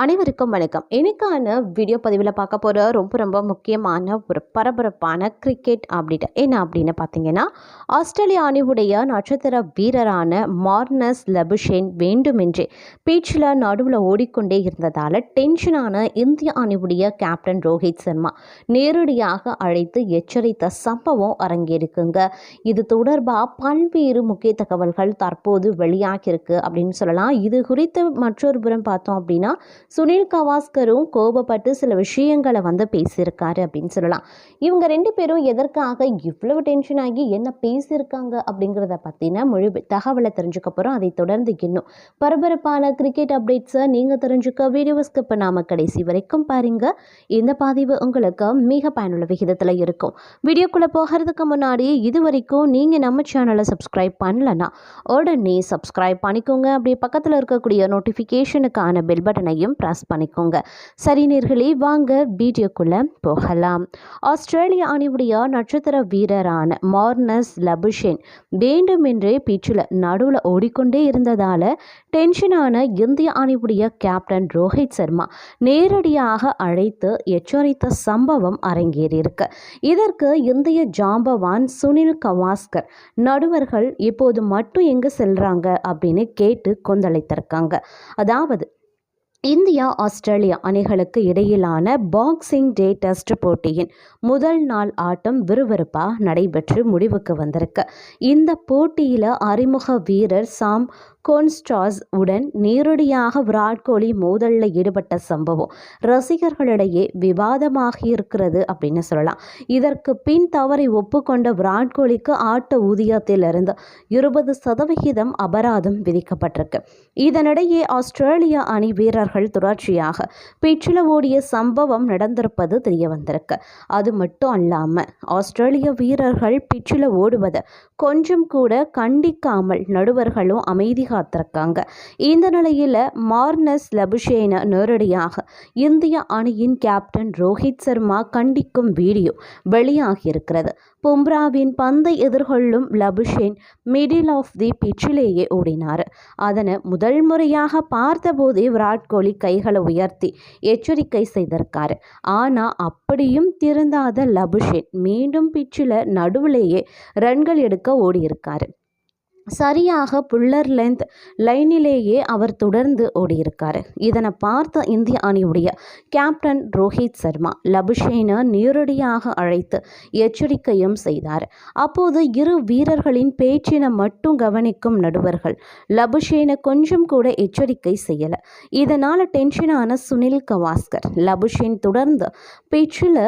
அனைவருக்கும் வணக்கம். இன்னைக்கான வீடியோ பதிவில் பார்க்க போகிற ரொம்ப முக்கியமான ஒரு பரபரப்பான கிரிக்கெட் அப்டேட் என்ன அப்படின்னு பார்த்தீங்கன்னா, ஆஸ்திரேலியா அணிவுடைய நட்சத்திர வீரரான மார்னஸ் லபுஷேன் வேண்டுமென்றே பீச்சில் நடுவில் ஓடிக்கொண்டே இருந்ததால் டென்ஷனான இந்திய அணிவுடைய கேப்டன் ரோஹித் சர்மா நேரடியாக அழைத்து எச்சரித்த சம்பவம் அரங்கேறிக்குங்க. இது தொடர்பாக பல்வேறு முக்கிய தகவல்கள் தற்போது வெளியாகியிருக்கு அப்படின்னு சொல்லலாம். இது குறித்து மற்றொரு புறம் பார்த்தோம் அப்படின்னா, சுனில் கவாஸ்கரும் கோபப்பட்டு சில விஷயங்களை பேசியிருக்காரு அப்படின்னு சொல்லலாம். இவங்க ரெண்டு பேரும் எதற்காக இவ்வளவு டென்ஷன் ஆகி என்ன பேசியிருக்காங்க அப்படிங்கிறத பற்றின முழு தகவலை தெரிஞ்சுக்க போகிறோம். அதை தொடர்ந்து இன்னும் பரபரப்பான கிரிக்கெட் அப்டேட்ஸை நீங்கள் தெரிஞ்சுக்க வீடியோவை ஸ்கிப் பண்ணாமல் கடைசி வரைக்கும் பாருங்க. இந்த பதிவு உங்களுக்கு மிக பயனுள்ள விகிதத்தில் இருக்கும். வீடியோக்குள்ளே போகிறதுக்கு முன்னாடி இது வரைக்கும் நீங்கள் நம்ம சேனலை சப்ஸ்கிரைப் பண்ணலன்னா உடனே சப்ஸ்கிரைப் பண்ணிக்கோங்க. அப்படியே பக்கத்தில் இருக்கக்கூடிய நோட்டிஃபிகேஷனுக்கான பெல் பட்டனையும் ப்ரெஸ் பண்ணிக்கோங்க. சரி நேர்களே, வாங்க வீடியோக்குள்ள போகலாம். ஆஸ்திரேலியா அணிவுடைய நட்சத்திர வீரரான மார்னஸ் லபுஷேன் வேண்டுமென்றே பீச்சில் நடுவில் ஓடிக்கொண்டே இருந்ததால டென்ஷனான இந்திய அணிவுடைய கேப்டன் ரோஹித் சர்மா நேரடியாக அழைத்து எச்சரித்த சம்பவம் அரங்கேறியிருக்கு. இதற்கு இந்திய ஜாம்பவான் சுனில் கவாஸ்கர் நடுவர்கள் இப்போது மட்டும் எங்கே செல்றாங்க அப்படின்னு கேட்டு கொந்தளித்திருக்காங்க. அதாவது இந்தியா ஆஸ்திரேலியா அணிகளுக்கு இடையிலான பாக்ஸிங் டே டெஸ்ட் போட்டியின் முதல் நாள் ஆட்டம் விறுவிறுப்பாக நடைபெற்று முடிவுக்கு வந்திருக்கு. இந்த போட்டியில் அறிமுக வீரர் சாம் கோன்ஸ்டாஸ் உடன் நேரடியாக விராட் கோலி மோதலில் ஈடுபட்ட சம்பவம் ரசிகர்களிடையே விவாதமாக இருக்கிறது அப்படின்னு சொல்லலாம். இதற்கு பின் தவறை ஒப்புக்கொண்ட விராட் கோலிக்கு ஆட்ட ஊதியத்திலிருந்து 20% அபராதம் விதிக்கப்பட்டிருக்கு. இதனிடையே ஆஸ்திரேலியா அணி வீரர்கள் தொடர்ச்சியாக பிச்சில் ஓடிய சம்பவம் நடந்திருப்பது தெரிய வந்திருக்கு. அது மட்டும் அல்லாமல் ஆஸ்திரேலிய வீரர்கள் பிச்சில் ஓடுவதை கொஞ்சம் கூட கண்டிக்காமல் நடுவர்களும் அமைதி காத்திருக்காங்க. இந்த நிலையில் மார்னஸ் லபுஷேனை நேரடியாக இந்திய அணியின் கேப்டன் ரோஹித் சர்மா கண்டிக்கும் வீடியோ வெளியாகியிருக்கிறது. பும்ராவின் பந்தை எதிர்கொள்ளும் லபுஷேன் மிடில் ஆஃப் தி பிச்சிலேயே ஓடினார். அதனை முதல் முறையாக பார்த்தபோதே விராட் கோலி கைகளை உயர்த்தி எச்சரிக்கை செய்திருக்காரு. ஆனால் அப்படியும் திருந்தாத லபுஷேன் மீண்டும் பிச்சில் நடுவிலேயே ரன்கள் எடுக்க ஓடியிருக்காரு. சரியாக புல்லர் லென்த் லைனிலேயே அவர் தொடர்ந்து ஓடியிருக்காரு. இதனை பார்த்த இந்திய அணியுடைய கேப்டன் ரோஹித் சர்மா லபுஷேனை நேரடியாக அழைத்து எச்சரிக்கையும் செய்தார். அப்போது இரு வீரர்களின் பேச்சினை மட்டும் கவனிக்கும் நடுவர்கள் லபுஷேனை கொஞ்சம் கூட எச்சரிக்கை செய்யலை. இதனால் டென்ஷனான சுனில் கவாஸ்கர் லபுஷேன் தொடர்ந்து பேச்சில்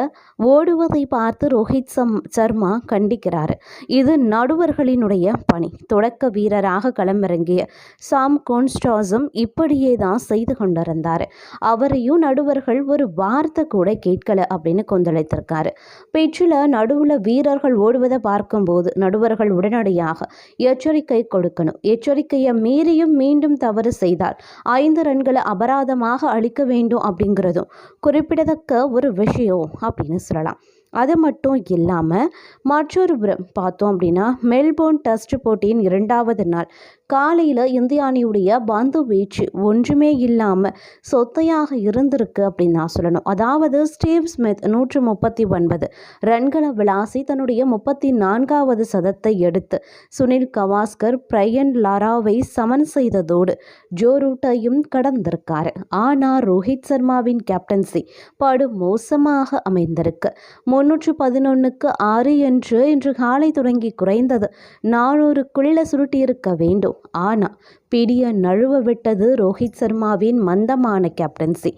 ஓடுவதை பார்த்து ரோஹித் சர்மா கண்டிக்கிறார். இது நடுவர்களினுடைய பணி. தொடக்க வீரராக களமிறங்கிய சாம் கோன்ஸ்டாஸும் இப்படியே தான் செய்து கொண்டிருந்தார். அவரையும் நடுவர்கள் ஒரு வார்த்தை கூட கேட்கல அப்படின்னு கொந்தளித்திருக்காரு. பேச்சில் நடுவில் வீரர்கள் ஓடுவதை பார்க்கும்போது நடுவர்கள் உடனடியாக எச்சரிக்கை கொடுக்கணும். எச்சரிக்கையை மீறியும் மீண்டும் தவறு செய்தால் 5 ரன்களை அபராதமாக அளிக்க வேண்டும் அப்படிங்கிறதும் குறிப்பிடத்தக்க ஒரு விஷயம் அப்படின்னு சொல்லலாம். அது மட்டும் இல்லாமல் மற்றொரு புறம் பார்த்தோம் அப்படின்னா, மெல்போர்ன் டெஸ்ட் போட்டியின் 2வது நாள் காலையில் இந்திய அணியுடைய பந்து வீச்சு ஒன்றுமே இல்லாமல் சொத்தையாக இருந்திருக்கு அப்படின்னு நான் சொல்லணும். அதாவது ஸ்டீவ் ஸ்மித் 139 ரன்களை விளாசி தன்னுடைய 34வது சதத்தை எடுத்து சுனில் கவாஸ்கர் பிரையன் லாராவை சமன் செய்ததோடு ஜோ ரூட்டையும் கடந்திருக்காரு. ஆனால் ரோஹித் சர்மாவின் கேப்டன்சி படு மோசமாக அமைந்திருக்கு. 311க்கு 6 என்று இன்று காலை தொடங்கி குறைந்தது 400க்குள்ள சுருட்டியிருக்க வேண்டும். ஆனால் பிடிய நழுவ விட்டது ரோஹித் சர்மாவின் மந்தமான கேப்டன்சி.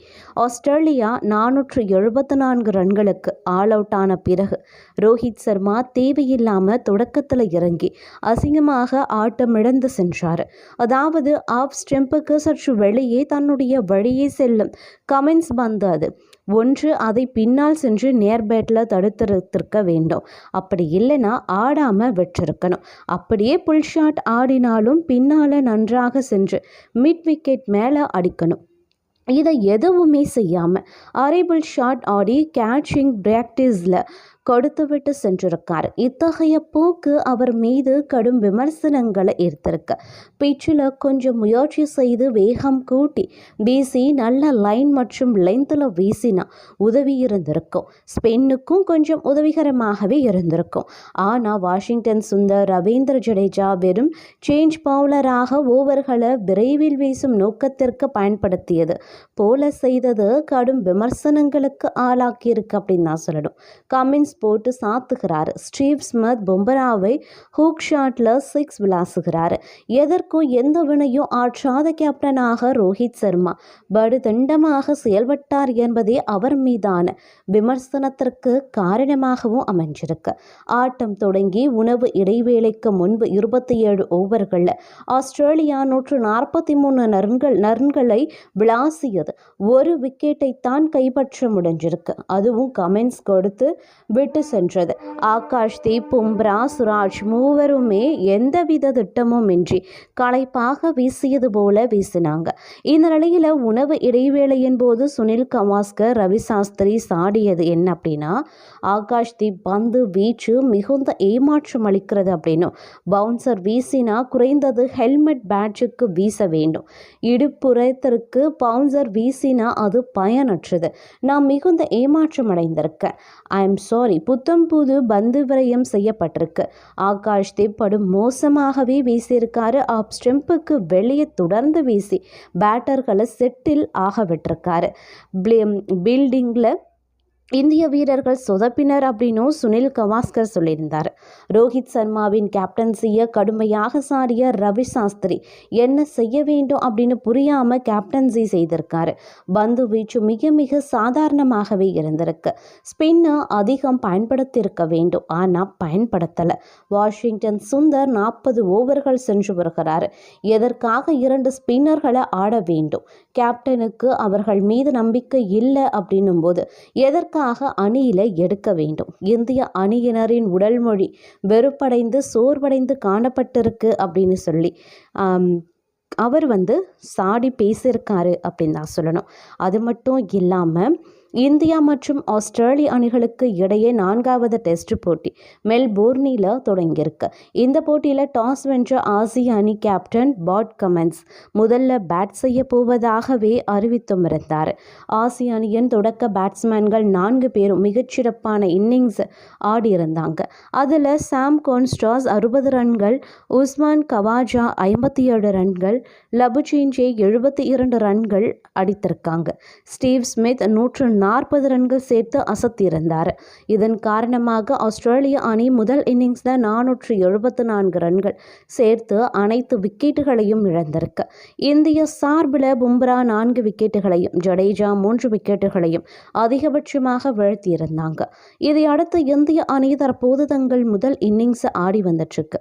ஆஸ்திரேலியா 474 ரன்களுக்கு ஆல் அவுட் ஆன பிறகு ரோஹித் சர்மா தேவையில்லாமல் தொடக்கத்தில் இறங்கி அசிங்கமாக ஆட்டமிழந்து சென்றார். அதாவது ஆஃப் ஸ்டெம்புக்கு சற்று வெளியே தன்னுடைய வழியே செல்லும் கமின்ஸ் பந்து அது ஒன்று அதை பின்னால் சென்று நேர்பேட்டில் தடுத்திருக்க வேண்டும். அப்படி இல்லைன்னா ஆடாமல் விட்டிருக்கணும். அப்படியே புல் ஷாட் ஆடினாலும் பின்னால் நன்றாக சென்று மிட் விக்கெட் மேலே அடிக்கணும். இதை எதுவுமே செய்யாமல் அரேபிள் ஷாட் ஆடி கேட்சிங் பிராக்டிஸில் கொடுத்துவிட்டு சென்றிருக்கார். இத்தகைய போக்கு அவர் மீது கடும் விமர்சனங்களை ஈர்த்திருக்கு. பிச்சில் கொஞ்சம் முயற்சி செய்து வேகம் கூட்டி வீசி நல்ல லைன் மற்றும் லென்த்தில் வீசினா உதவி இருந்திருக்கும். ஸ்பெயினுக்கும் கொஞ்சம் உதவிகரமாகவே இருந்திருக்கும். ஆனால் வாஷிங்டன் சுந்தர், ரவீந்திர ஜடேஜா வெறும் சேஞ்ச் பவுலராக ஓவர்களை விரைவில் வீசும் நோக்கத்திற்கு பயன்படுத்தியது போல செய்தது கடும் விமர்சனங்களுக்கு ஆளாக்கியிருக்கு அப்படின்னு தான் சொல்லணும். கமின்ஸ் போட்டு சாத்துகிறாரு. ஸ்டீவ் ஸ்மித் பும்ராவை ஹூக் ஷாட்ல 6 விளாசுகிறாரு. எதற்கும் எந்த வினையும் ஆற்றாத கேப்டனாக ரோஹித் சர்மா படுதண்டமாக செயல்பட்டார் என்பதே அவர் மீதான விமர்சனத்திற்கு காரணமாகவும் அமைஞ்சிருக்கு. ஆட்டம் தொடங்கி உணவு இடைவேளைக்கு முன்பு 27 ஓவர்களில் ஆஸ்திரேலியா 143 ரன்களை விளாசியது. ஒரு விக்கெட்டை தான் கைப்பற்ற முடிஞ்சிருக்கு. அதுவும் கமெண்ட்ஸ் கொடுத்து விட்டு சென்றது. ஆகாஷ்தீப், பும்ரா, சுராஜ் மூவருமே எந்தவித திட்டமும் இன்றி களைப்பாக வீசியது போல வீசினாங்க. இந்த நிலையில் உணவு இடைவேளையின் போது சுனில் கவாஸ்கர், ரவி சாஸ்திரி சாடியது என்ன அப்படின்னா, ஆகாஷ்தீப் பந்து வீச்சு மிகுந்த ஏமாற்றம் அளிக்கிறது அப்படின்னும், பவுன்சர் வீசினா குறைந்தது ஹெல்மெட் பேட்சுக்கு வீச வேண்டும், இடுப்புறத்திற்கு பவுன்சர் வீசினா அது பயனற்றது, நான் மிகுந்த ஏமாற்றம் அடைந்திருக்கேன், ஐ எம் சாரி, புத்தம் புது பந்து விரயம் செய்யப்பட்டிருக்கு, ஆகாஷ்தீப் படும் மோசமாகவே வீசியிருக்காரு, ஆப் ஸ்டெம்புக்கு வெளியே தொடர்ந்து வீசி பேட்டர்களை செட்டில் ஆக விட்டிருக்காரு, பில்டிங்கில் இந்திய வீரர்கள் சொதப்பினர் அப்படின்னும் சுனில் கவாஸ்கர் சொல்லியிருந்தார். ரோஹித் சர்மாவின் கேப்டன்சியை கடுமையாக சாடிய ரவி சாஸ்திரி என்ன செய்ய வேண்டும் அப்படின்னு புரியாமல் கேப்டன்சி செய்திருக்காரு. பந்து வீச்சு மிக மிக சாதாரணமாகவே இருந்திருக்கு. ஸ்பின்னை அதிகம் பயன்படுத்தியிருக்க வேண்டும், ஆனால் பயன்படுத்தலை. வாஷிங்டன் சுந்தர் 40 ஓவர்கள் சென்று வருகிறார். எதற்காக 2 ஸ்பின்னர்களை ஆட வேண்டும்? கேப்டனுக்கு அவர்கள் மீது நம்பிக்கை இல்லை அப்படின்னும் போது எதற்காக அணியில எடுக்க வேண்டும்? இந்திய அணியினரின் உடல் மொழி வெறுப்படைந்து சோர்வடைந்து காணப்பட்டிருக்கு அப்படின்னு சொல்லி அவர் சாடி பேசியிருக்காரு அப்படின்னு தான் சொல்லணும். அது மட்டும் இல்லாமல் இந்தியா மற்றும் ஆஸ்திரேலிய அணிகளுக்கு இடையே 4வது டெஸ்ட் போட்டி மெல்போர்னில் தொடங்கியிருக்கு. இந்த போட்டியில் டாஸ் வென்ற ஆசிய அணி கேப்டன் பாட் கமென்ஸ் முதல்ல பேட் செய்ய போவதாகவே அறிவித்தும் இருந்தார். ஆசிய அணியின் தொடக்க பேட்ஸ்மேன்கள் 4 பேரும் மிகச்சிறப்பான இன்னிங்ஸ் ஆடியிருந்தாங்க. அதில் சாம் கான்ஸ்டாஸ் 60 ரன்கள், உஸ்மான் கவாஜா 57 ரன்கள், லபுச்சேஞ்சே 72 ரன்கள் அடித்திருக்காங்க. ஸ்டீவ் ஸ்மித் 140 ரன்கள் சேர்த்து அசத்தியிருந்தார். இதன் காரணமாக ஆஸ்திரேலிய அணி முதல் இன்னிங்ஸில் 474 ரன்கள் சேர்த்து அனைத்து விக்கெட்டுகளையும் இழந்திருக்கு. இந்திய சார்பில் பும்ரா 4 விக்கெட்டுகளையும் ஜடேஜா 3 விக்கெட்டுகளையும் அதிகபட்சமாக வீழ்த்தியிருந்தாங்க. இதையடுத்து இந்திய அணி தற்போது தங்கள் முதல் இன்னிங்ஸை ஆடி வந்துட்டுருக்கு.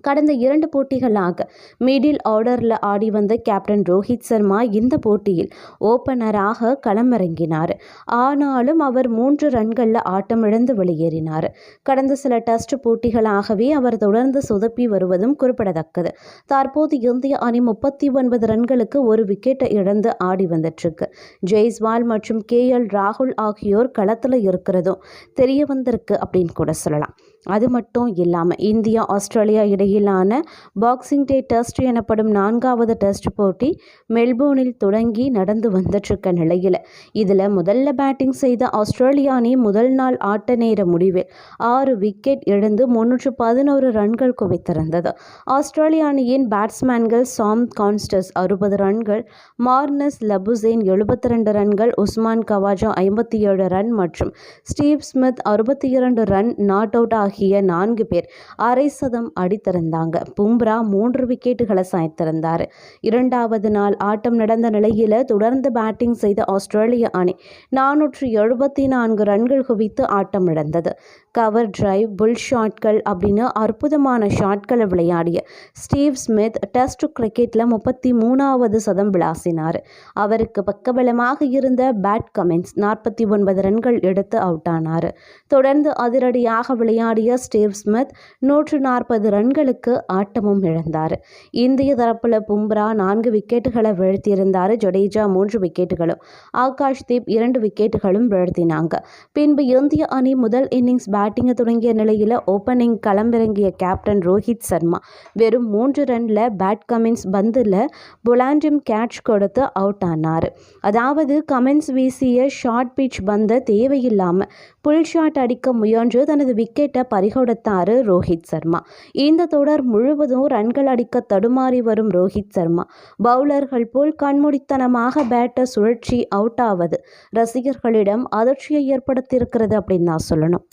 கடந்த 2 போட்டிகளாக மிடில் ஆர்டரில் ஆடி வந்த கேப்டன் ரோஹித் சர்மா இந்த போட்டியில் ஓப்பனராக களமிறங்கினார். ஆனாலும் அவர் 3 ரன்களில் ஆட்டமிழந்து வெளியேறினார். கடந்த சில டெஸ்ட் போட்டிகளாகவே அவர் தொடர்ந்து சொதப்பி வருவதும் குறிப்பிடத்தக்கது. தற்போது இந்திய அணி 39 ரன்களுக்கு 1 விக்கெட்டை இழந்து ஆடி வந்துட்டுருக்கு. ஜெய்ஸ்வால் மற்றும் KL ராகுல் ஆகியோர் களத்தில் இருக்கிறதும் தெரிய வந்திருக்கு அப்படின்னு கூட சொல்லலாம். அது மட்டும் இல்லாமல் இந்தியா ஆஸ்திரேலியா இடையிலான பாக்ஸிங் டே டெஸ்ட் எனப்படும் 4வது டெஸ்ட் போட்டி மெல்போர்னில் தொடங்கி நடந்து வந்துட்டுருக்க நிலையில் இதில் முதல்ல பேட்டிங் செய்த ஆஸ்திரேலியா அணி முதல் நாள் ஆட்ட நேர முடிவில் 6 விக்கெட் இழந்து 311 ரன்கள் குவித்திருந்தது. ஆஸ்திரேலிய அணியின் பேட்ஸ்மேன்கள் சாம் கான்ஸ்டஸ் 60 ரன்கள், மார்னஸ் லபுசேன் 72 ரன்கள், உஸ்மான் கவாஜா 57 ரன் மற்றும் Steve Smith 62 run not out ஆகிய 4 பேர் அரை சதம் அடித்திருந்தாங்க. பும்ரா 3 விக்கெட்டுகளை சாய்த்திருந்தார். 2வது நாள் ஆட்டம் நடந்த நிலையில் தொடர்ந்து பேட்டிங் செய்த ஆஸ்திரேலிய அணி 474 ரன்கள் குவித்து ஆட்டம் இழந்தது. கவர் டிரைவ், புல் ஷாட்கள் அப்படின்னு அற்புதமான ஷாட்களை விளையாடிய ஸ்டீவ் ஸ்மித் டெஸ்ட் கிரிக்கெட்டில் 33வது சதம் விளாசினார். அவருக்கு பக்கபலமாக இருந்த பேட் கமின்ஸ் 49 ரன்கள் எடுத்து அவுட் ஆனார். தொடர்ந்து அதிரடியாக விளையாடிய ஸ்டீவ் ஸ்மித் 140 ரன்களுக்கு ஆட்டமும் இழந்தார். இந்திய தரப்புல பும்ரா 4 விக்கெட்டுகளை வீழ்த்தியிருந்தார். ஜடேஜா 3 விக்கெட்டுகளும் ஆகாஷ்தீப் 2 விக்கெட்டுகளும் வீழ்த்தினாங்க. பின்பு இந்திய அணி முதல் இன்னிங்ஸ் பேட்டிங்கை தொடங்கிய நிலையில் ஓப்பனிங் களமிறங்கிய கேப்டன் ரோஹித் சர்மா வெறும் 3 ரன்ல பேட் கமின்ஸ் பந்தில் புலாண்டிம் கேட்ச் கொடுத்து அவுட் ஆனார். அதாவது கமின்ஸ் வீசிய ஷார்ட் பிட்ச் பந்தை தேவையில்லாமல் புல் ஷாட் அடிக்க முயன்று தனது விக்கெட்டை பறிகொடுத்தார் ரோஹித் சர்மா. இந்த தொடர் முழுவதும் ரன்கள் அடிக்க தடுமாறி வரும் ரோஹித் சர்மா பவுலர்கள் போல் கண்மூடித்தனமாக பேட்டை சுழற்சி அவுட் ஆவது ரசிகர்களிடம் அதிர்ச்சியை ஏற்படுத்தியிருக்கிறது அப்படின்னு நான் சொல்லணும்.